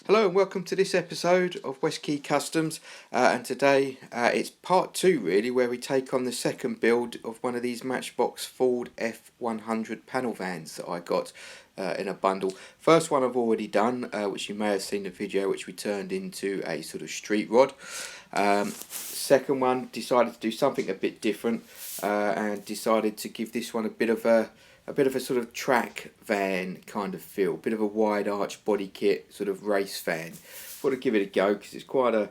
Hello and welcome to this episode of West Key Customs, and today it's part 2 really, where we take on the second build of one of these Matchbox Ford F100 panel vans that I got in a bundle. First one I've already done, which you may have seen the video, which we turned into a sort of street rod. Second one, decided to do something a bit different and decided to give this one a bit of a sort of track van kind of feel, bit of a wide arch body kit, sort of race van. Thought I'd give it a go because it's quite a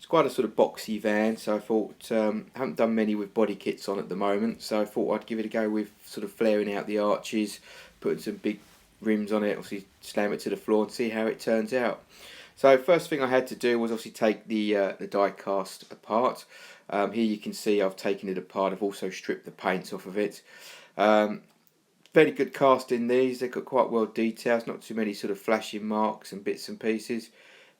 sort of boxy van. So I thought I haven't done many with body kits on at the moment, so I thought I'd give it a go with sort of flaring out the arches, putting some big rims on it, obviously slam it to the floor and see how it turns out. So first thing I had to do was obviously take the die cast apart. Here you can see I've taken it apart. I've also stripped the paint off of it. Very good cast in these. They've got quite well details, not too many sort of flashing marks and bits and pieces. You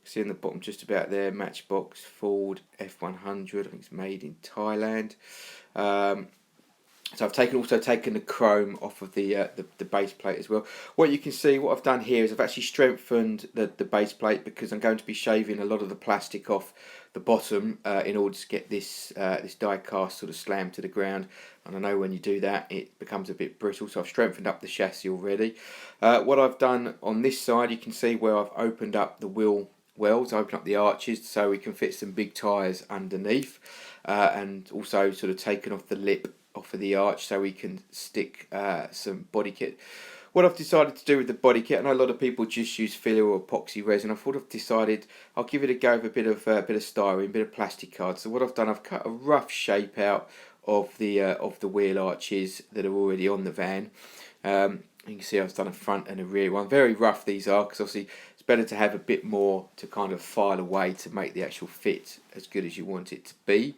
can see on the bottom just about there, Matchbox Ford F100. I think it's made in Thailand. So I've also taken the chrome off of the base plate as well. What you can see, what I've done here is I've actually strengthened the base plate because I'm going to be shaving a lot of the plastic off the bottom in order to get this die cast sort of slammed to the ground. And I know when you do that it becomes a bit brittle, so I've strengthened up the chassis already. What I've done on this side, you can see where I've opened up the wheel wells, opened up the arches so we can fit some big tyres underneath, and also sort of taken off the lip off of the arch so we can stick some body kit. What I've decided to do with the body kit, I know a lot of people just use filler or epoxy resin. I thought I've decided I'll give it a go with a bit of styrene, a bit of plastic card. So what I've done, I've cut a rough shape out of the wheel arches that are already on the van. You can see I've done a front and a rear one. Very rough these are, because obviously it's better to have a bit more to kind of file away to make the actual fit as good as you want it to be.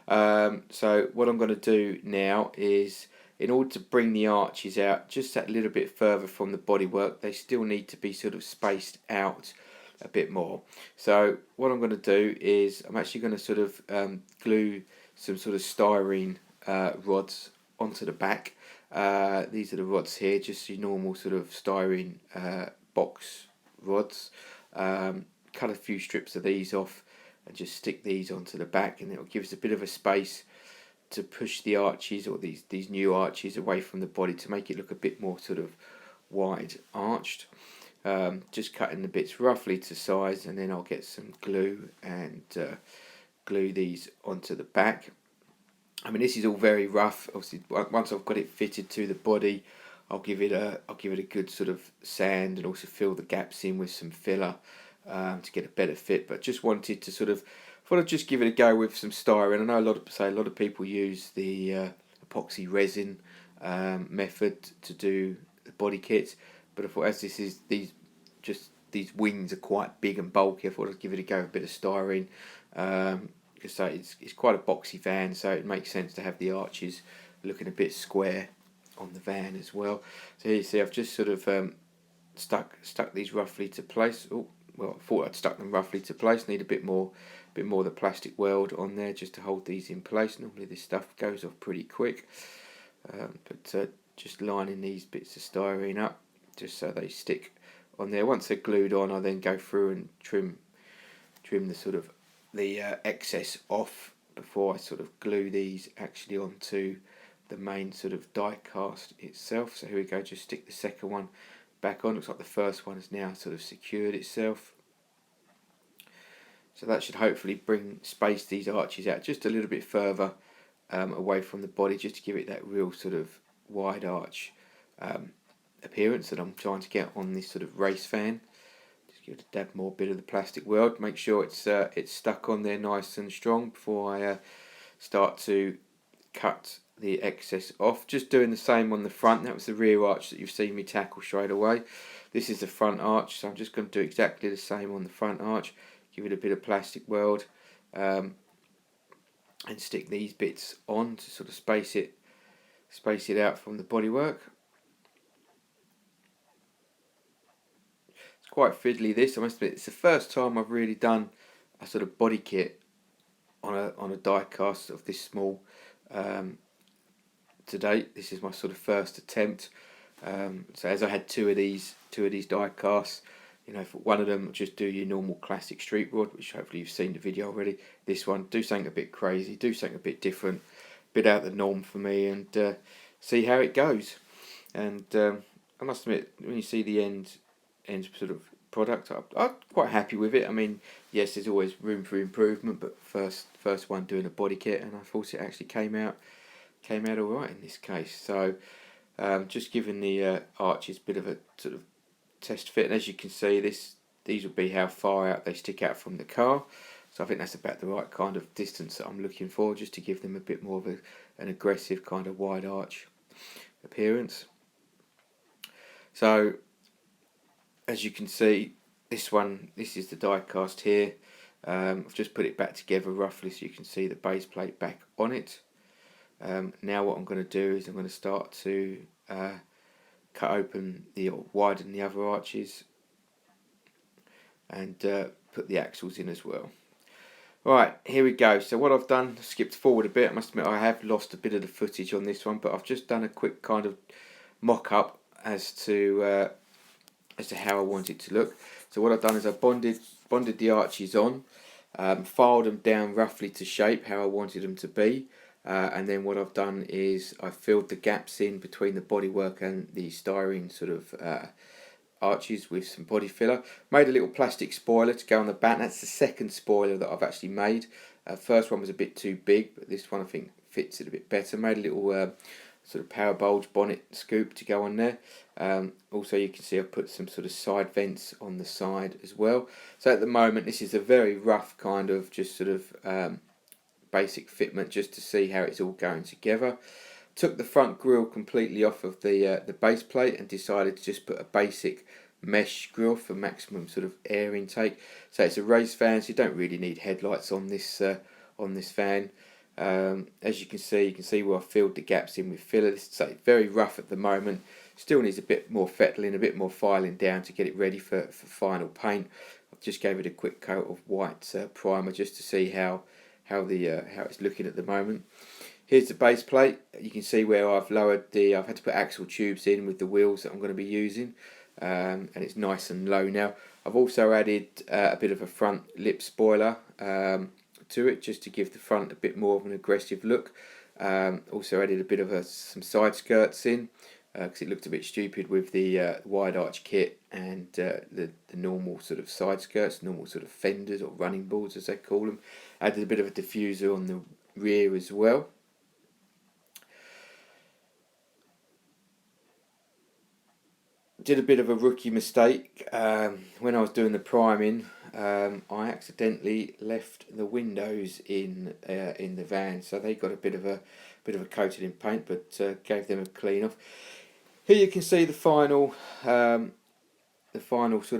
So what I'm going to do now is, in order to bring the arches out just that little bit further from the bodywork, they still need to be sort of spaced out a bit more. So what I'm going to do is I'm actually going to sort of glue some sort of styrene rods onto the back. These are the rods here, just your normal sort of styrene box rods. Cut a few strips of these off and just stick these onto the back, and it will give us a bit of a space to push the arches, or these new arches, away from the body to make it look a bit more sort of wide arched. Just cutting the bits roughly to size, and then I'll get some glue and glue these onto the back. I mean, this is all very rough. Obviously, once I've got it fitted to the body, I'll give it a good sort of sand and also fill the gaps in with some filler to get a better fit. But just wanted to thought I'd just give it a go with some styrene. I know a lot of people use the epoxy resin method to do the body kits, but I thought, as these wings are quite big and bulky, I thought I'd give it a go with a bit of styrene. Because it's quite a boxy van, so it makes sense to have the arches looking a bit square on the van as well. So here you see I've just sort of stuck these roughly to place. Oh, well, I thought I'd stuck them roughly to place. Need a bit more of the plastic weld on there just to hold these in place. Normally this stuff goes off pretty quick, but just lining these bits of styrene up just so they stick on there. Once they're glued on, I then go through and trim the sort of the excess off before I sort of glue these actually onto the main sort of die cast itself. So here we go, just stick the second one back on. Looks like the first one has now sort of secured itself. So that should hopefully space these arches out just a little bit further away from the body, just to give it that real sort of wide arch appearance that I'm trying to get on this sort of race van. Give it a dab more bit of the plastic weld. Make sure it's stuck on there nice and strong before I start to cut the excess off. Just doing the same on the front. That was the rear arch that you've seen me tackle straight away. This is the front arch, so I'm just going to do exactly the same on the front arch. Give it a bit of plastic weld and stick these bits on to sort of space it out from the bodywork. Quite fiddly this, I must admit. It's the first time I've really done a sort of body kit on a die cast of this small to date. This is my sort of first attempt. So as I had two of these die casts, you know, for one of them, just do your normal classic street rod, which hopefully you've seen the video already. This one, do something a bit crazy, do something a bit different, a bit out of the norm for me, and see how it goes. And I must admit, when you see the end sort of product, I'm quite happy with it. I mean, yes, there's always room for improvement, but first one doing a body kit, and I thought it actually came out all right in this case. So just giving the arches a bit of a sort of test fit, and as you can see, these will be how far out they stick out from the car. So I think that's about the right kind of distance that I'm looking for, just to give them a bit more of an aggressive kind of wide arch appearance. So as you can see, this is the die cast here. I've just put it back together roughly so you can see the base plate back on it. Now what I'm going to do is I'm going to start to cut open or widen the other arches, and put the axles in as well. Right, here we go. So what I've done, skipped forward a bit. I must admit I have lost a bit of the footage on this one, but I've just done a quick kind of mock-up as to how I want it to look. So what I've done is I bonded the arches on, filed them down roughly to shape how I wanted them to be, and then what I've done is I filled the gaps in between the bodywork and the styrene sort of arches with some body filler. Made a little plastic spoiler to go on the back. That's the second spoiler that I've actually made. First one was a bit too big, but this one I think fits it a bit better. Made a little sort of power bulge bonnet scoop to go on there. Also you can see I've put some sort of side vents on the side as well. So at the moment this is a very rough kind of just sort of basic fitment, just to see how it's all going together. Took the front grille completely off of the base plate and decided to just put a basic mesh grille for maximum sort of air intake. So it's a race fan, so you don't really need headlights on this fan. As you can see where I filled the gaps in with filler. This is very rough at the moment. Still needs a bit more fettling, a bit more filing down to get it ready for final paint. I've just gave it a quick coat of white primer just to see how it's looking at the moment. Here's the base plate. You can see where I've had to put axle tubes in with the wheels that I'm going to be using, and it's nice and low now. I've also added a bit of a front lip spoiler to it, just to give the front a bit more of an aggressive look. Also added a bit of some side skirts in, because it looked a bit stupid with the wide arch kit and the normal sort of side skirts, normal sort of fenders or running boards as they call them. Added a bit of a diffuser on the rear as well. Did a bit of a rookie mistake when I was doing the priming. I accidentally left the windows in the van, so they got a bit of a coating in paint, but gave them a clean off. Here you can see the final sort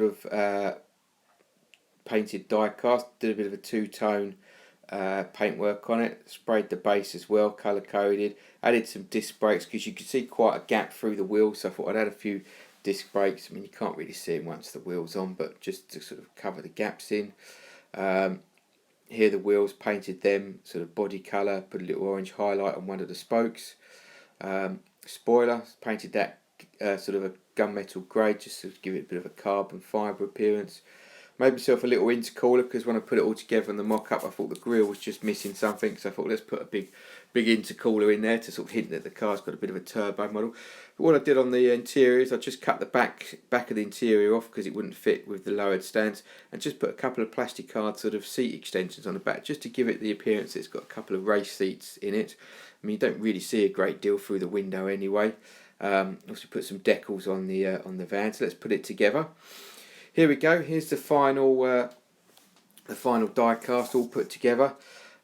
of painted die cast. Did a bit of a two-tone paintwork on it. Sprayed the base as well, colour coded. Added some disc brakes because you could see quite a gap through the wheel, so I thought I'd add a few disc brakes. I mean, you can't really see them once the wheel's on, but just to sort of cover the gaps in. Here the wheels, painted them sort of body colour, put a little orange highlight on one of the spokes. Spoiler, painted that sort of a gunmetal grey just to give it a bit of a carbon fibre appearance. Made myself a little intercooler because when I put it all together in the mock-up I thought the grille was just missing something, so I thought let's put a big intercooler in there to sort of hint that the car's got a bit of a turbo model. But what I did on the interior is I just cut the back of the interior off because it wouldn't fit with the lowered stands, and just put a couple of plastic card sort of seat extensions on the back just to give it the appearance that it's got a couple of race seats in it. I mean, you don't really see a great deal through the window anyway. Also put some decals on the van, so let's put it together. Here we go. Here's the final die cast all put together.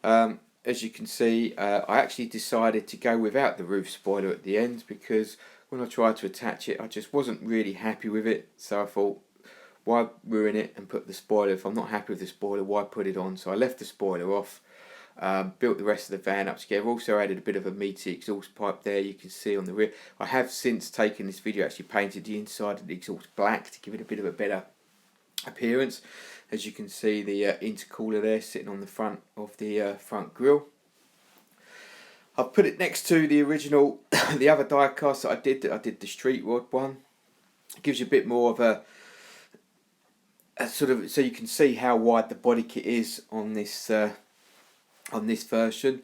As you can see, I actually decided to go without the roof spoiler at the end because when I tried to attach it, I just wasn't really happy with it. So I thought, why ruin it and put the spoiler? If I'm not happy with the spoiler, why put it on? So I left the spoiler off. Built the rest of the van up together. Also added a bit of a meaty exhaust pipe there, you can see on the rear. I have since taken this video, actually painted the inside of the exhaust black to give it a bit of a better appearance. As you can see, the intercooler there sitting on the front of the front grille. I've put it next to the original, the other die cast that I did the street rod one. It gives you a bit more of a sort of, so you can see how wide the body kit is on this version.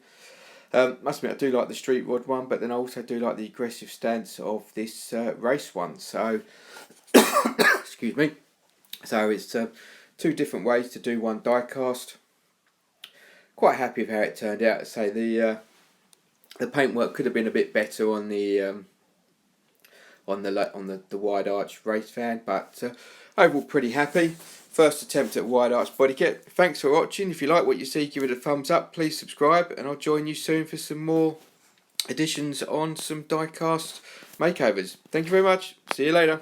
Must admit, I do like the street rod one, but then I also do like the aggressive stance of this race one. So, excuse me. So it's two different ways to do one die cast. Quite happy with how it turned out. I say the paintwork could have been a bit better on the wide arch race fan, but overall pretty happy. First attempt at wide arch body kit. Thanks for watching. If you like what you see, give it a thumbs up. Please subscribe, and I'll join you soon for some more additions on some die cast makeovers. Thank you very much. See you later.